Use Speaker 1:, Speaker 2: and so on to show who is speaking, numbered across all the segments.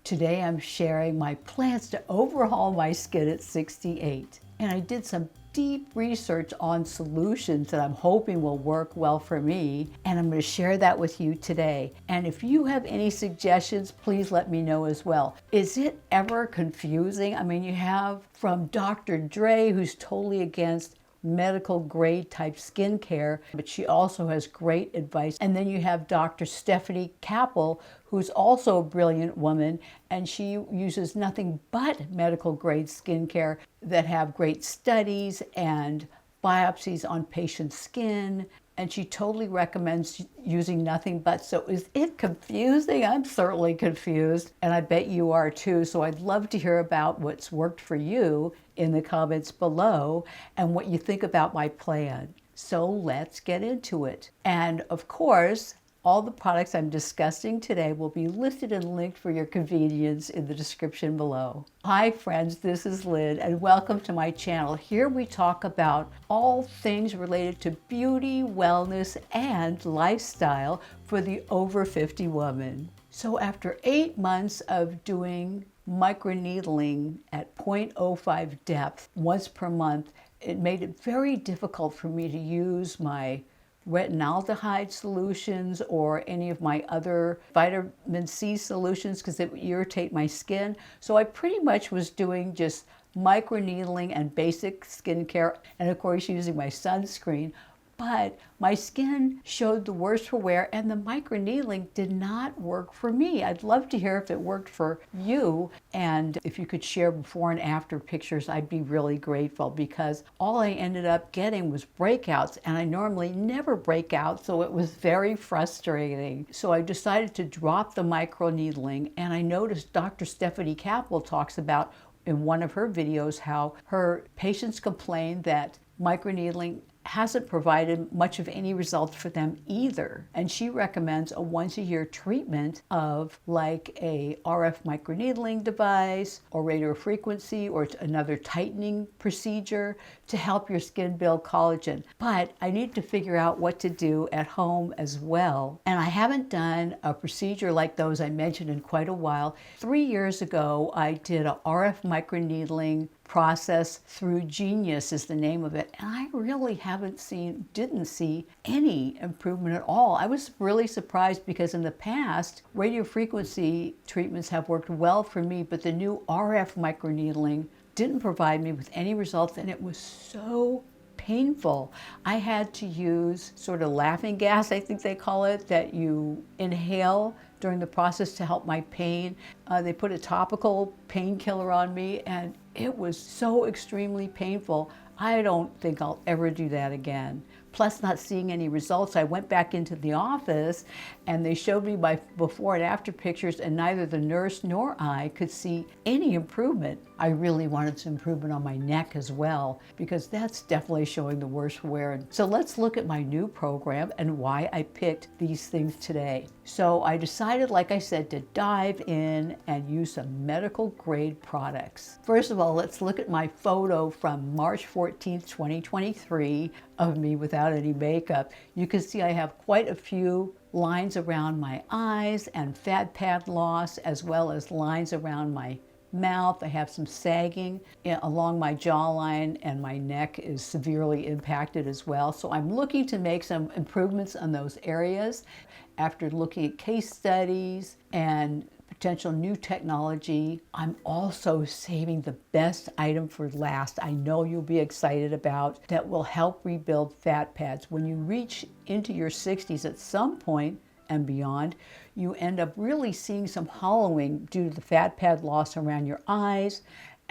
Speaker 1: Today I'm sharing my plans to overhaul my skin at 68. And I did some deep research on solutions that I'm hoping will work well for me, and I'm going to share that with you today. And if you have any suggestions, please let me know as well. Is it ever confusing? I mean, you have from Dr. Dre, who's totally against medical grade type skincare, but she also has great advice. And then you have Dr. Stephanie Kappel, who's also a brilliant woman, and she uses nothing but medical grade skincare that have great studies and biopsies on patients' skin. And she totally recommends using nothing but. So is it confusing? I'm certainly confused, and I bet you are too. So I'd love to hear about what's worked for you in the comments below and what you think about my plan. So let's get into it. And of course, all the products I'm discussing today will be listed and linked for your convenience in the description below. Hi friends, this is Lynn and welcome to my channel. Here we talk about all things related to beauty, wellness, and lifestyle for the over 50 woman. So after 8 months of doing microneedling at 0.05 depth once per month, it made it very difficult for me to use my retinaldehyde solutions or any of my other vitamin C solutions because it would irritate my skin. So I pretty much was doing just microneedling and basic skincare, and of course using my sunscreen. But my skin showed the worst for wear, and the microneedling did not work for me. I'd love to hear if it worked for you, and if you could share before and after pictures, I'd be really grateful, because all I ended up getting was breakouts, and I normally never break out, so it was very frustrating. So I decided to drop the microneedling, and I noticed Dr. Stephanie Kappel talks about in one of her videos how her patients complain that microneedling hasn't provided much of any results for them either. And she recommends a once-a-year treatment of like a RF microneedling device or radiofrequency or another tightening procedure to help your skin build collagen. But I need to figure out what to do at home as well. And I haven't done a procedure like those I mentioned in quite a while. 3 years ago, I did a RF microneedling process through Genius is the name of it, and I really didn't see any improvement at all. I was really surprised because in the past radiofrequency treatments have worked well for me, but the new RF microneedling didn't provide me with any results, and it was so painful. I had to use sort of laughing gas, I think they call it, that you inhale during the process to help my pain. They put a topical painkiller on me, and it was so extremely painful. I don't think I'll ever do that again. Plus, not seeing any results, I went back into the office and they showed me my before and after pictures, and neither the nurse nor I could see any improvement. I really wanted some improvement on my neck as well, because that's definitely showing the worst wear. So let's look at my new program and why I picked these things today. So I decided, like I said, to dive in and use some medical grade products. First of all, let's look at my photo from March 14th, 2023 of me without any makeup. You can see I have quite a few lines around my eyes and fat pad loss, as well as lines around my mouth. I have some sagging along my jawline, and my neck is severely impacted as well. So I'm looking to make some improvements on those areas. After looking at case studies and potential new technology, I'm also saving the best item for last. I know you'll be excited about that will help rebuild fat pads. When you reach into your 60s at some point and beyond, you end up really seeing some hollowing due to the fat pad loss around your eyes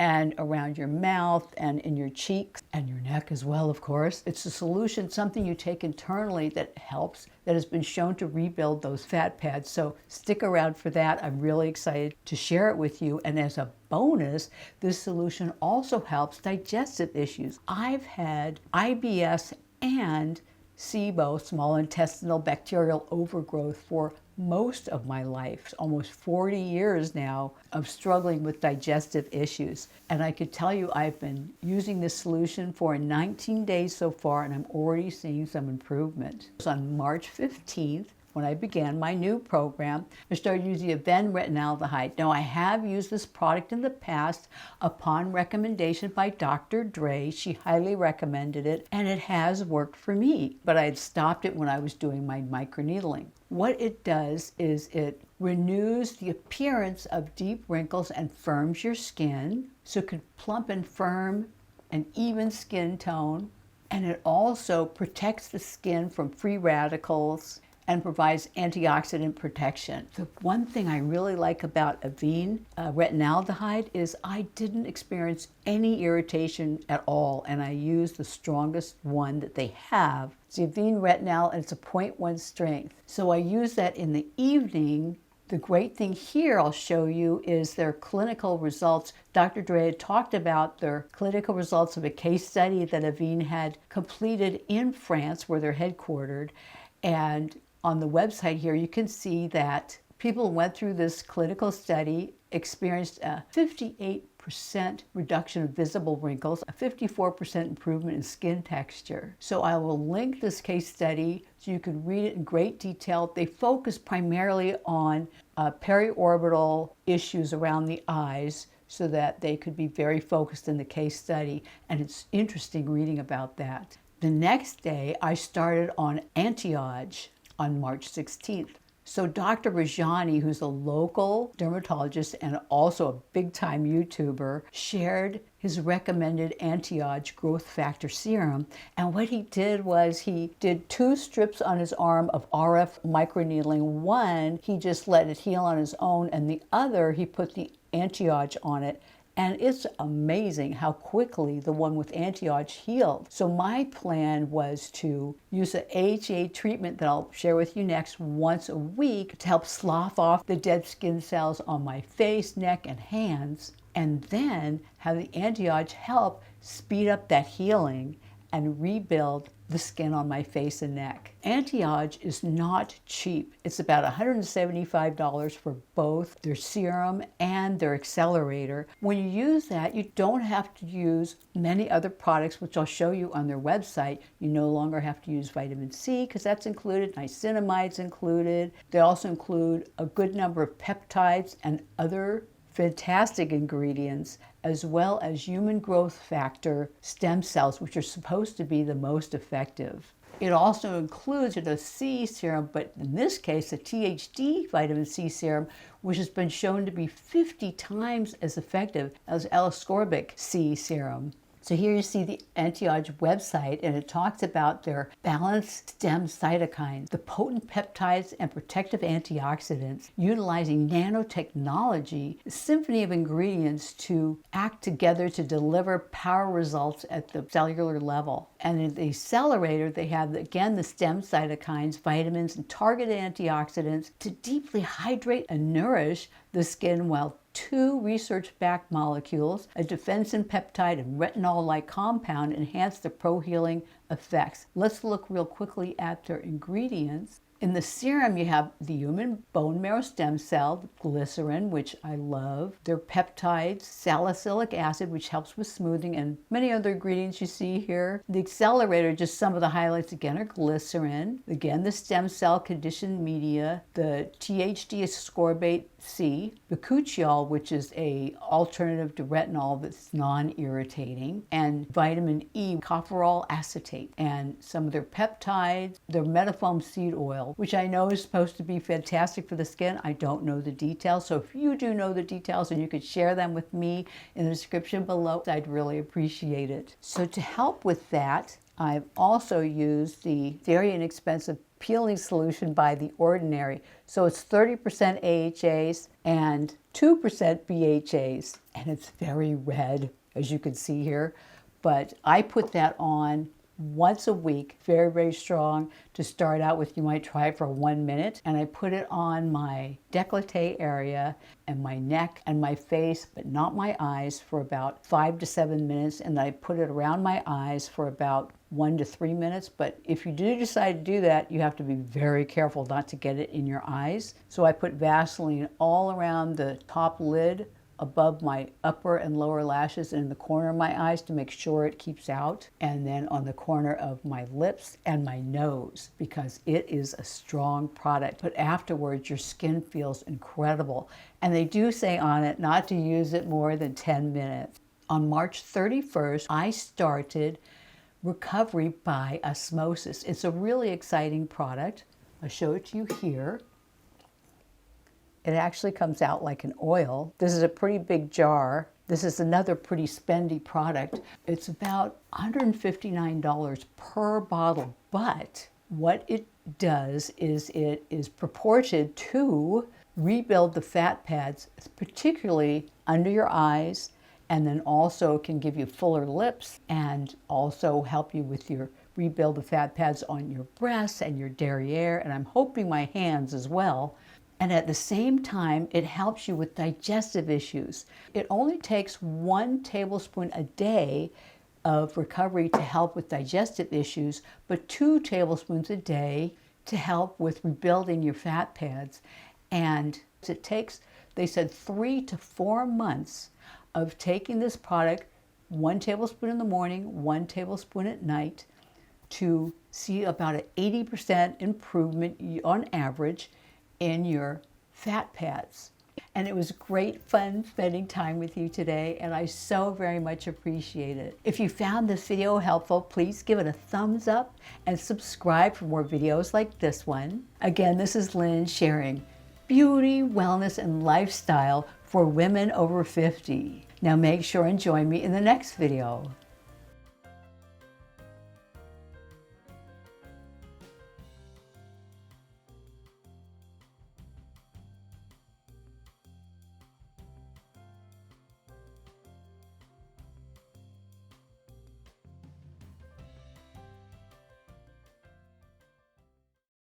Speaker 1: and around your mouth and in your cheeks and your neck as well, of course. It's a solution, something you take internally that helps, that has been shown to rebuild those fat pads. So stick around for that. I'm really excited to share it with you. And as a bonus, this solution also helps digestive issues. I've had IBS and SIBO, small intestinal bacterial overgrowth, for most of my life, almost 40 years now of struggling with digestive issues. And I could tell you I've been using this solution for 19 days so far, and I'm already seeing some improvement. So on March 15th, when I began my new program, I started using Avene retinaldehyde. Now, I have used this product in the past upon recommendation by Dr. Dre. She highly recommended it, and it has worked for me, but I had stopped it when I was doing my microneedling. What it does is it renews the appearance of deep wrinkles and firms your skin, so it could plump and firm an even skin tone. And it also protects the skin from free radicals and provides antioxidant protection. The one thing I really like about Avene retinaldehyde is I didn't experience any irritation at all, and I used the strongest one that they have. It's the Avene retinal, and it's a 0.1 strength. So I use that in the evening. The great thing here I'll show you is their clinical results. Dr. Dre had talked about their clinical results of a case study that Avene had completed in France, where they're headquartered. And on the website here, you can see that people who went through this clinical study experienced a 58% reduction of visible wrinkles, a 54% improvement in skin texture. So I will link this case study so you can read it in great detail. They focus primarily on periorbital issues around the eyes so that they could be very focused in the case study, and it's interesting reading about that. The next day, I started on Anteage on March 16th. So Dr. Rajani, who's a local dermatologist and also a big-time YouTuber, shared his recommended Anteage growth factor serum. And what he did was he did 2 strips on his arm of RF microneedling. One, he just let it heal on his own, and the other, he put the Anteage on it. And it's amazing how quickly the one with Anteage healed. So my plan was to use an AHA treatment that I'll share with you next once a week to help slough off the dead skin cells on my face, neck, and hands, and then have the Anteage help speed up that healing and rebuild the skin on my face and neck. Anteage is not cheap. It's about $175 for both their serum and their accelerator. When you use that, you don't have to use many other products, which I'll show you on their website. You no longer have to use vitamin C because that's included, niacinamide's included. They also include a good number of peptides and other fantastic ingredients, as well as human growth factor stem cells, which are supposed to be the most effective. It also includes a C serum, but in this case, a THD vitamin C serum, which has been shown to be 50 times as effective as L-ascorbic C serum. So here you see the Anteage website, and it talks about their balanced stem cytokines, the potent peptides and protective antioxidants, utilizing nanotechnology, a symphony of ingredients to act together to deliver power results at the cellular level. And in the accelerator, they have, again, the stem cytokines, vitamins, and targeted antioxidants to deeply hydrate and nourish the skin, while 2 research-backed molecules, a defensin peptide and retinol-like compound, enhance the pro-healing effects. Let's look real quickly at their ingredients. In the serum, you have the human bone marrow stem cell, glycerin, which I love, their peptides, salicylic acid, which helps with smoothing, and many other ingredients you see here. The accelerator, just some of the highlights again, are glycerin, again, the stem cell conditioned media, the THD ascorbate C, bakuchiol, which is a alternative to retinol that's non-irritating, and vitamin E, copperol acetate, and some of their peptides, their metafoam seed oil, which I know is supposed to be fantastic for the skin. I don't know the details, so if you do know the details and you could share them with me in the description below, I'd really appreciate it. So to help with that, I've also used the very inexpensive peeling solution by The Ordinary. So it's 30% AHAs and 2% BHAs, and it's very red, as you can see here. But I put that on once a week, very, very strong to start out with. You might try it for 1 minute, and I put it on my décolleté area and my neck and my face, but not my eyes, for about 5 to 7 minutes, and I put it around my eyes for about 1 to 3 minutes. But if you do decide to do that, you have to be very careful not to get it in your eyes. So I put Vaseline all around the top lid above my upper and lower lashes and in the corner of my eyes to make sure it keeps out, and then on the corner of my lips and my nose, because it is a strong product. But afterwards, your skin feels incredible. And they do say on it not to use it more than 10 minutes. On March 31st, I started Recovery by Osmosis. It's a really exciting product. I'll show it to you here. It actually comes out like an oil. This is a pretty big jar. This is another pretty spendy product. It's about $159 per bottle, but what it does is it is purported to rebuild the fat pads, particularly under your eyes, and then also can give you fuller lips and also help you with your rebuild the fat pads on your breasts and your derriere, and I'm hoping my hands as well. And at the same time, it helps you with digestive issues. It only takes 1 tablespoon a day of recovery to help with digestive issues, but 2 tablespoons a day to help with rebuilding your fat pads. And it takes, they said, 3 to 4 months of taking this product, 1 tablespoon in the morning, 1 tablespoon at night, to see about an 80% improvement on average in your fat pads. And it was great fun spending time with you today, and I so very much appreciate it. If you found this video helpful, please give it a thumbs up and subscribe for more videos like this one. Again, this is Lynn sharing beauty, wellness, and lifestyle for women over 50. Now make sure and join me in the next video.